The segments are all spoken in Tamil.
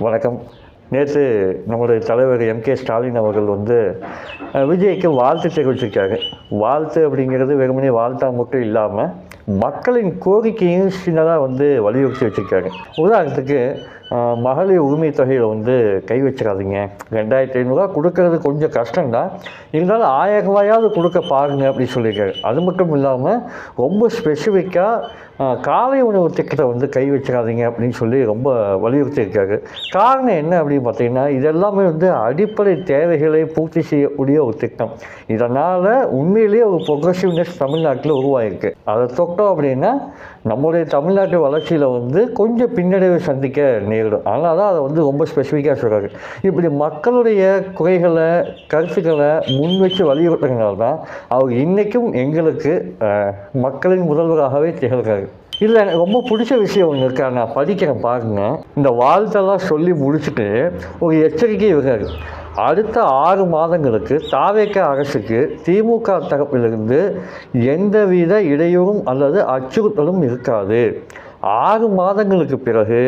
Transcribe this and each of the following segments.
வணக்கம். நேற்று நம்முடைய தலைவர் எம்.கே. ஸ்டாலின் அவர்கள் விஜய்க்கு வாழ்த்து தெரிவிச்சிருக்காரு. வாழ்த்து அப்படிங்கிறது வெறுமனே வாழ்த்தாக மட்டும் இல்லாமல் மக்களின் கோரிக்கையும் சின்னதாக வலியுறுத்தி வச்சுருக்காரு. உதாரணத்துக்கு மகளிர் உரிமை தொகையில் கை வச்சிடாதீங்க, 2500 கொடுக்கறது கொஞ்சம் கஷ்டம்தான், இருந்தாலும் 1000 ரூபாயாவது கொடுக்க பாருங்க அப்படின்னு சொல்லியிருக்காரு. அது மட்டும் இல்லாமல் ரொம்ப ஸ்பெசிஃபிக்காக காலை உணவு திட்டத்தை கை வச்சிடாதீங்க அப்படின்னு சொல்லி ரொம்ப வலியுறுத்தியிருக்காரு. காரணம் என்ன அப்படின்னு பார்த்தீங்கன்னா, இதெல்லாமே அடிப்படை தேவைகளை பூர்த்தி செய்யக்கூடிய ஒரு திட்டம். இதனால் உண்மையிலேயே ஒரு ப்ரொக்ரெசிவ்னஸ் தமிழ்நாட்டில் உருவாயிருக்கு. அதை தொட்டோம் அப்படின்னா நம்முடைய தமிழ்நாட்டு வளர்ச்சியில் கொஞ்சம் பின்னடைவை சந்திக்க நேரிடும். அதனால தான் அதை ரொம்ப ஸ்பெசிஃபிக்காக சொல்கிறாரு. இப்படி மக்களுடைய குறைகளை கருத்துக்களை முன் வச்சு வலியுறுத்துறதுனால தான் அவர் இன்றைக்கும் எங்களுக்கு மக்களின் முதல்வராகவே திகழ்கிறாரு. இல்லை, எனக்கு ரொம்ப பிடிச்ச விஷயம் ஒன்று இருக்கா, நான் படிக்கிறேன் பாருங்க. இந்த வாழ்த்தெல்லாம் சொல்லி முடிச்சுட்டு ஒரு எச்சரிக்கை இருக்காரு. அடுத்த 6 மாதங்களுக்கு தாவேக அரசுக்கு திமுக தரப்பிலிருந்து எந்தவித இடையூறும் அல்லது அச்சுறுத்தலும் இருக்காது. 6 மாதங்களுக்கு பிறகு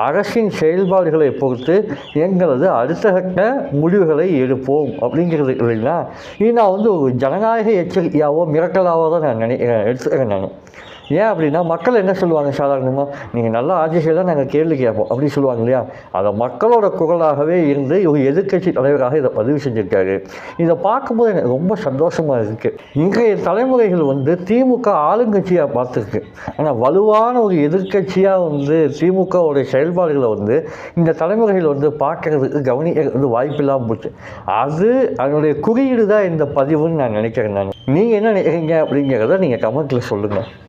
அரசின் செயல்பாடுகளை பொறுத்து எங்களது அடுத்த கட்ட முடிவுகளை எடுப்போம் அப்படிங்கிறது இல்லைங்களா. இது நான் ஒரு ஜனநாயக எச்சரிக்கையாவோ மிரட்டலாவோ தான் நான் எடுத்துக்கிறேன் நான். ஏன் அப்படின்னா, மக்கள் என்ன சொல்லுவாங்க, சாதாரணமாக நீங்கள் நல்லா ஆட்சி செய்யலாம் நாங்கள் கேள்வி கேட்போம் அப்படி சொல்லுவாங்க இல்லையா. அதை மக்களோட குரலாகவே இருந்து ஒரு எதிர்க்கட்சி தலைவராக இதை பதிவு செஞ்சுருக்காரு. இதை பார்க்கும்போது எனக்கு ரொம்ப சந்தோஷமாக இருக்குது. இன்றைய தலைமுறைகள் திமுக ஆளுங்கட்சியாக பார்த்துருக்கு. ஆனால் வலுவான ஒரு எதிர்க்கட்சியாக திமுகவுடைய செயல்பாடுகளை இந்த தலைமுறைகள் பார்க்கறதுக்கு கவனிக்கிறது வாய்ப்பில்லாமல் போச்சு. அதனுடைய குறியீடு தான் இந்த பதிவுன்னு நான் நினைக்கிறேன். நீங்கள் என்ன நினைக்கிறீங்க அப்படிங்கிறத நீங்கள் கமெண்ட்டில் சொல்லுங்கள்.